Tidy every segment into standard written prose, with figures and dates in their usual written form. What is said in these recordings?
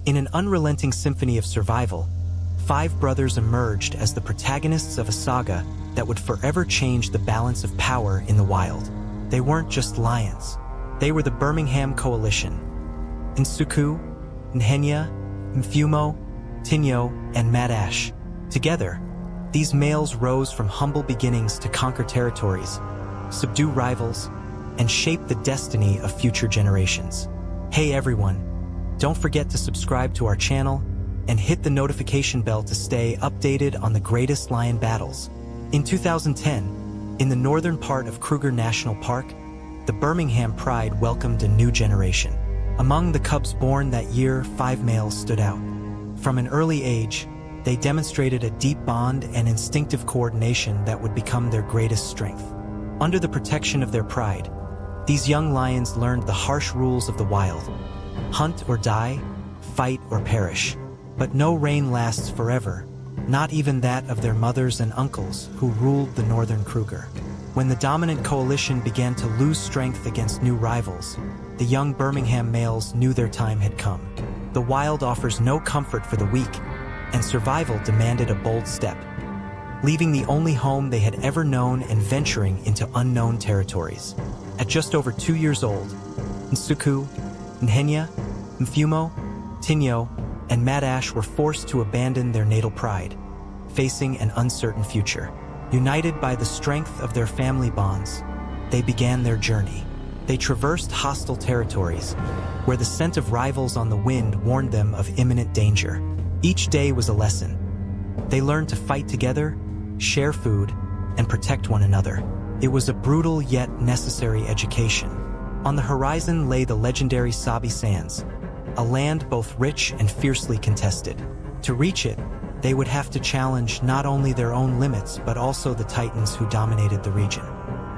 In an unrelenting symphony of survival, 5 brothers emerged as the protagonists of a saga that would forever change the balance of power in the wild. They weren't just lions. They were the Birmingham Coalition. Nsuku, Nhenya, Mfumo, Tinyo, and Madash. Together, these males rose from humble beginnings to conquer territories, subdue rivals, and shape the destiny of future generations. Hey everyone, don't forget to subscribe to our channel and hit the notification bell to stay updated on the greatest lion battles. In 2010, in the northern part of Kruger National Park, the Birmingham Pride welcomed a new generation. Among the cubs born that year, 5 males stood out. From an early age, they demonstrated a deep bond and instinctive coordination that would become their greatest strength. Under the protection of their pride, these young lions learned the harsh rules of the wild: hunt or die, fight or perish. But no reign lasts forever, not even that of their mothers and uncles who ruled the northern Kruger. When the dominant coalition began to lose strength against new rivals, the young Birmingham males knew their time had come. The wild offers no comfort for the weak, and survival demanded a bold step, leaving the only home they had ever known and venturing into unknown territories. At just over 2 years old, Nsuku, Nhenya, Mfumo, Tinyo, and Madash were forced to abandon their natal pride, facing an uncertain future. United by the strength of their family bonds, they began their journey. They traversed hostile territories, where the scent of rivals on the wind warned them of imminent danger. Each day was a lesson. They learned to fight together, share food, and protect one another. It was a brutal yet necessary education. On the horizon lay the legendary Sabi sands, a land both rich and fiercely contested. To reach it, they would have to challenge not only their own limits but also the titans who dominated the region.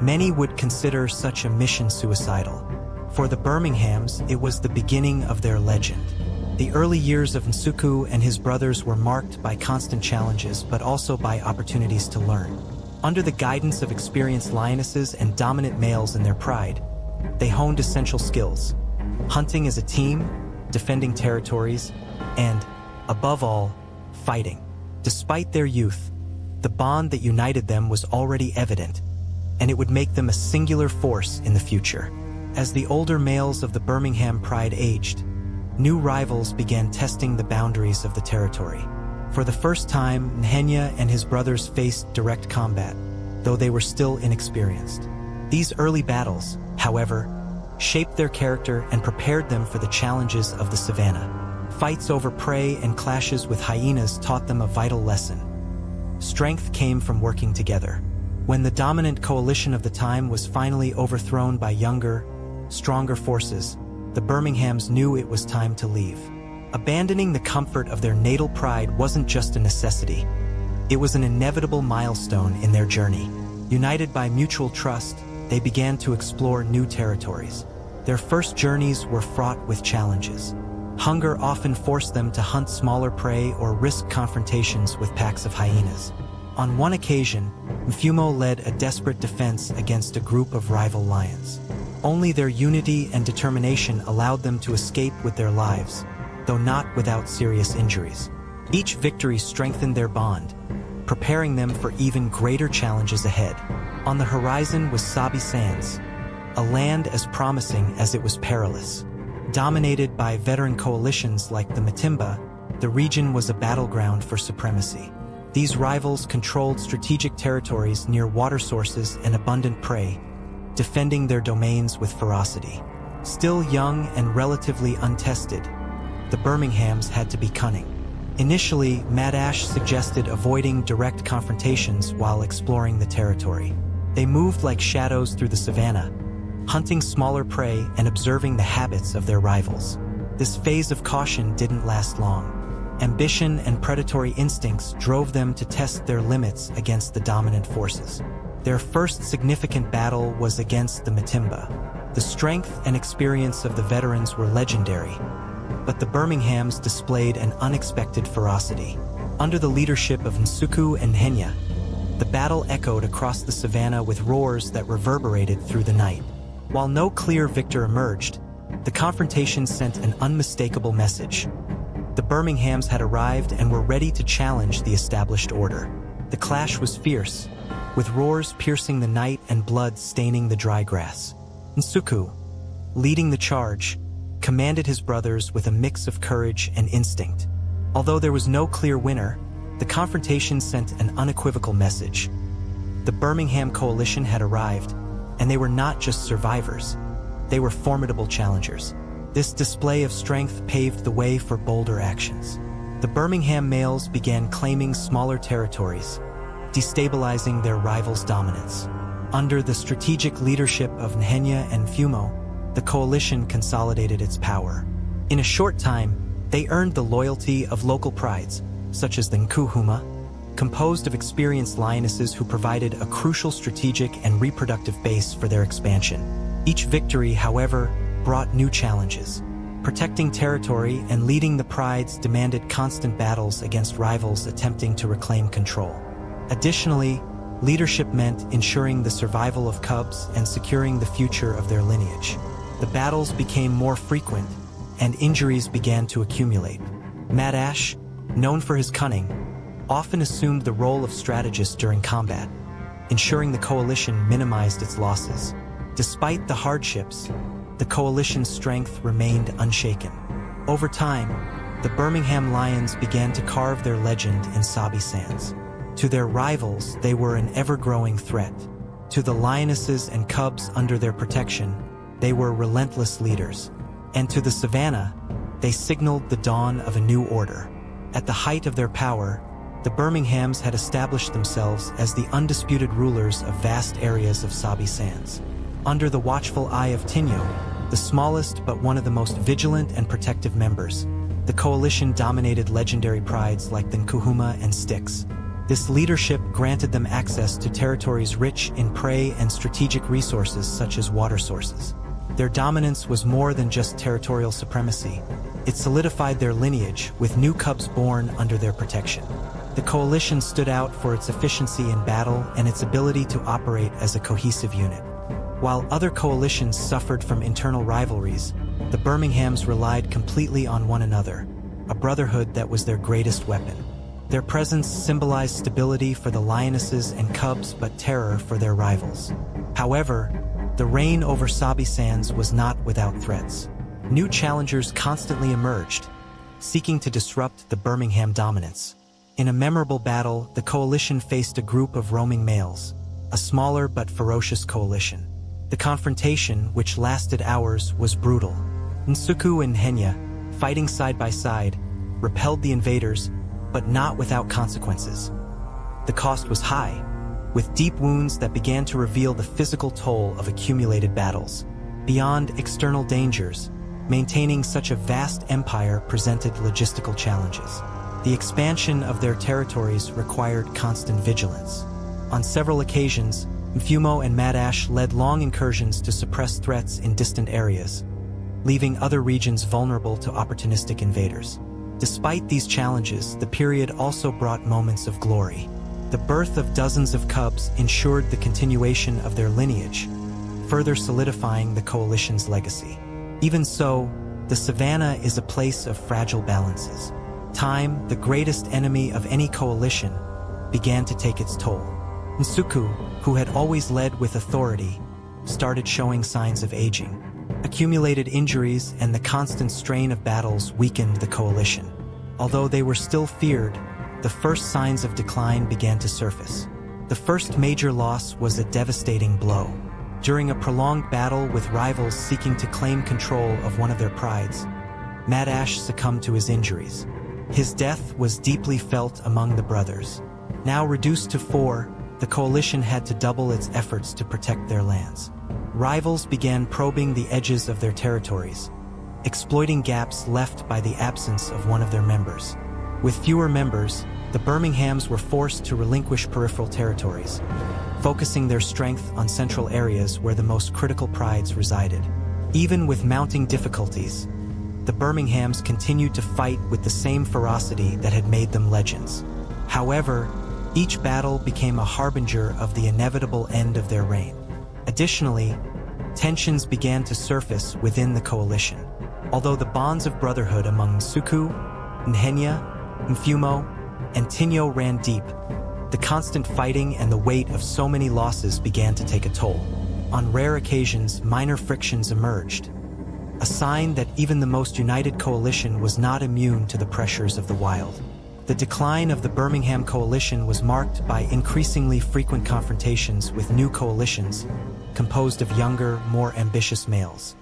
Many would consider such a mission suicidal. For the Birminghams, it was the beginning of their legend. The early years of Nsuku and his brothers were marked by constant challenges but also by opportunities to learn. Under the guidance of experienced lionesses and dominant males in their pride, they honed essential skills: hunting as a team, defending territories, and, above all, fighting. Despite their youth, the bond that united them was already evident, and it would make them a singular force in the future. As the older males of the Birmingham Pride aged, new rivals began testing the boundaries of the territory. For the first time, Nhenya and his brothers faced direct combat, though they were still inexperienced. These early battles, however, shaped their character and prepared them for the challenges of the savannah. Fights over prey and clashes with hyenas taught them a vital lesson. Strength came from working together. When the dominant coalition of the time was finally overthrown by younger, stronger forces, the Birminghams knew it was time to leave. Abandoning the comfort of their natal pride wasn't just a necessity. It was an inevitable milestone in their journey. United by mutual trust, they began to explore new territories. Their first journeys were fraught with challenges. Hunger often forced them to hunt smaller prey or risk confrontations with packs of hyenas. On one occasion, Mfumo led a desperate defense against a group of rival lions. Only their unity and determination allowed them to escape with their lives, though not without serious injuries. Each victory strengthened their bond, preparing them for even greater challenges ahead. On the horizon was Sabi Sands, a land as promising as it was perilous. Dominated by veteran coalitions like the Matimba, the region was a battleground for supremacy. These rivals controlled strategic territories near water sources and abundant prey, defending their domains with ferocity. Still young and relatively untested, the Birminghams had to be cunning. Initially, Madash suggested avoiding direct confrontations while exploring the territory. They moved like shadows through the savannah, hunting smaller prey and observing the habits of their rivals. This phase of caution didn't last long. Ambition and predatory instincts drove them to test their limits against the dominant forces. Their first significant battle was against the Matimba. The strength and experience of the veterans were legendary, but the Birminghams displayed an unexpected ferocity. Under the leadership of Nsuku and Nhenya, the battle echoed across the savannah with roars that reverberated through the night. While no clear victor emerged, the confrontation sent an unmistakable message. The Birminghams had arrived and were ready to challenge the established order. The clash was fierce, with roars piercing the night and blood staining the dry grass. Nsuku, leading the charge, commanded his brothers with a mix of courage and instinct. Although there was no clear winner, the confrontation sent an unequivocal message. The Birmingham coalition had arrived, and they were not just survivors. They were formidable challengers. This display of strength paved the way for bolder actions. The Birmingham males began claiming smaller territories, destabilizing their rivals' dominance. Under the strategic leadership of Nhenya and Fumo, the coalition consolidated its power. In a short time, they earned the loyalty of local prides, such as the Nkuhuma, composed of experienced lionesses who provided a crucial strategic and reproductive base for their expansion. Each victory, however, brought new challenges. Protecting territory and leading the prides demanded constant battles against rivals attempting to reclaim control. Additionally, leadership meant ensuring the survival of cubs and securing the future of their lineage. The battles became more frequent, and injuries began to accumulate. Mad Ash, known for his cunning, often assumed the role of strategist during combat, ensuring the coalition minimized its losses. Despite the hardships, the coalition's strength remained unshaken. Over time, the Birmingham Lions began to carve their legend in Sabi sands. To their rivals, they were an ever-growing threat. To the lionesses and cubs under their protection, they were relentless leaders. And to the savannah, they signaled the dawn of a new order. At the height of their power, the Birminghams had established themselves as the undisputed rulers of vast areas of Sabi sands. Under the watchful eye of Tinyo, the smallest but one of the most vigilant and protective members, the coalition dominated legendary prides like the Nkuhuma and Styx. This leadership granted them access to territories rich in prey and strategic resources such as water sources. Their dominance was more than just territorial supremacy. It solidified their lineage, with new cubs born under their protection. The coalition stood out for its efficiency in battle and its ability to operate as a cohesive unit. While other coalitions suffered from internal rivalries, the Birminghams relied completely on one another, a brotherhood that was their greatest weapon. Their presence symbolized stability for the lionesses and cubs, but terror for their rivals. However, the reign over Sabi sands was not without threats. New challengers constantly emerged, seeking to disrupt the Birmingham dominance. In a memorable battle, the coalition faced a group of roaming males, a smaller but ferocious coalition. The confrontation, which lasted hours, was brutal. Nsuku and Nhenya, fighting side by side, repelled the invaders, but not without consequences. The cost was high, with deep wounds that began to reveal the physical toll of accumulated battles. Beyond external dangers, maintaining such a vast empire presented logistical challenges. The expansion of their territories required constant vigilance. On several occasions, Mfumo and Mad Ash led long incursions to suppress threats in distant areas, leaving other regions vulnerable to opportunistic invaders. Despite these challenges, the period also brought moments of glory. The birth of dozens of cubs ensured the continuation of their lineage, further solidifying the coalition's legacy. Even so, the savannah is a place of fragile balances. Time, the greatest enemy of any coalition, began to take its toll. Nsuku, who had always led with authority, started showing signs of aging. Accumulated injuries and the constant strain of battles weakened the coalition. Although they were still feared, the first signs of decline began to surface. The first major loss was a devastating blow. During a prolonged battle with rivals seeking to claim control of one of their prides, Mad Ash succumbed to his injuries. His death was deeply felt among the brothers. Now reduced to 4, the coalition had to double its efforts to protect their lands. Rivals began probing the edges of their territories, exploiting gaps left by the absence of one of their members. With fewer members, the Birminghams were forced to relinquish peripheral territories, focusing their strength on central areas where the most critical prides resided. Even with mounting difficulties, the Birminghams continued to fight with the same ferocity that had made them legends. However, each battle became a harbinger of the inevitable end of their reign. Additionally, tensions began to surface within the coalition. Although the bonds of brotherhood among Nsuku, Nhenya, Mfumo, and Tinyo ran deep. The constant fighting and the weight of so many losses began to take a toll. On rare occasions, minor frictions emerged, a sign that even the most united coalition was not immune to the pressures of the wild. The decline of the Birmingham coalition was marked by increasingly frequent confrontations with new coalitions, composed of younger, more ambitious males.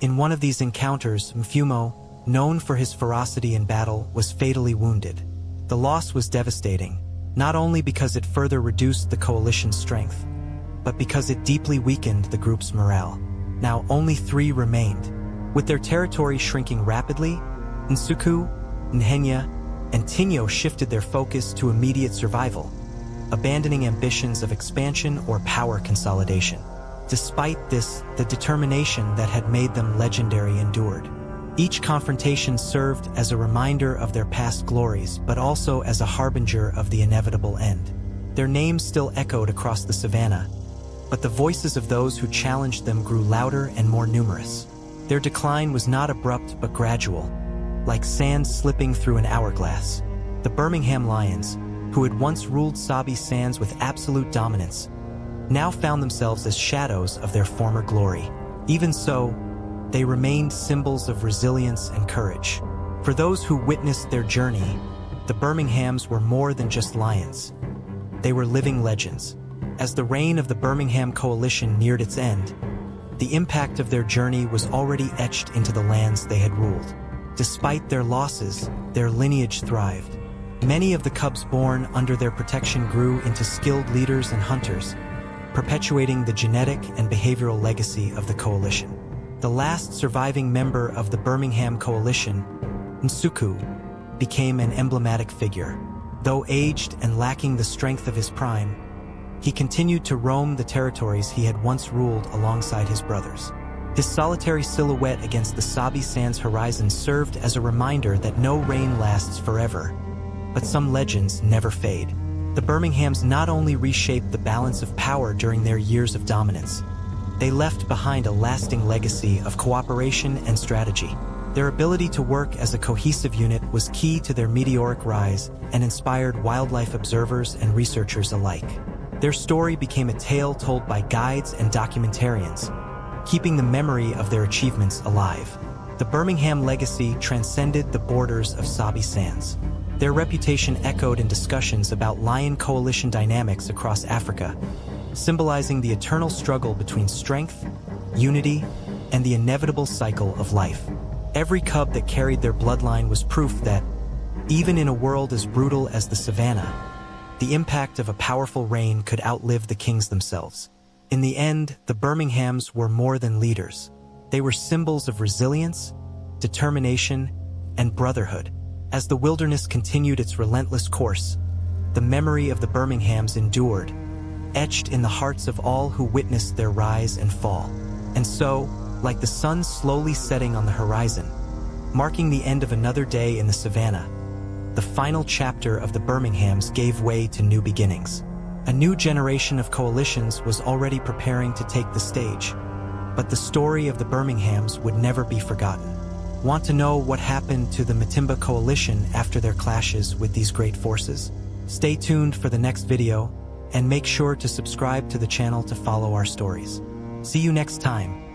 In one of these encounters, Mfumo, known for his ferocity in battle, was fatally wounded. The loss was devastating, not only because it further reduced the coalition's strength, but because it deeply weakened the group's morale. Now only 3 remained. With their territory shrinking rapidly, Nsuku, Nhenya, and Tinyo shifted their focus to immediate survival, abandoning ambitions of expansion or power consolidation. Despite this, the determination that had made them legendary endured. Each confrontation served as a reminder of their past glories, but also as a harbinger of the inevitable end. Their names still echoed across the savannah, but the voices of those who challenged them grew louder and more numerous. Their decline was not abrupt but gradual, like sand slipping through an hourglass. The Birmingham Lions, who had once ruled Sabi sands with absolute dominance, now found themselves as shadows of their former glory. Even so, they remained symbols of resilience and courage. For those who witnessed their journey, the Birminghams were more than just lions. They were living legends. As the reign of the Birmingham coalition neared its end, the impact of their journey was already etched into the lands they had ruled. Despite their losses, their lineage thrived. Many of the cubs born under their protection grew into skilled leaders and hunters, perpetuating the genetic and behavioral legacy of the coalition. The last surviving member of the Birmingham coalition, Nsuku, became an emblematic figure. Though aged and lacking the strength of his prime, he continued to roam the territories he had once ruled alongside his brothers. His solitary silhouette against the Sabi Sands horizon served as a reminder that no reign lasts forever, but some legends never fade. The Birminghams not only reshaped the balance of power during their years of dominance, they left behind a lasting legacy of cooperation and strategy. Their ability to work as a cohesive unit was key to their meteoric rise and inspired wildlife observers and researchers alike. Their story became a tale told by guides and documentarians, keeping the memory of their achievements alive. The Birmingham legacy transcended the borders of Sabi Sands. Their reputation echoed in discussions about lion coalition dynamics across Africa, symbolizing the eternal struggle between strength, unity, and the inevitable cycle of life. Every cub that carried their bloodline was proof that, even in a world as brutal as the savannah, the impact of a powerful reign could outlive the kings themselves. In the end, the Birminghams were more than leaders. They were symbols of resilience, determination, and brotherhood. As the wilderness continued its relentless course, the memory of the Birminghams endured, etched in the hearts of all who witnessed their rise and fall. And so, like the sun slowly setting on the horizon, marking the end of another day in the savannah, the final chapter of the Birminghams gave way to new beginnings. A new generation of coalitions was already preparing to take the stage, but the story of the Birminghams would never be forgotten. Want to know what happened to the Matimba coalition after their clashes with these great forces? Stay tuned for the next video, and make sure to subscribe to the channel to follow our stories. See you next time.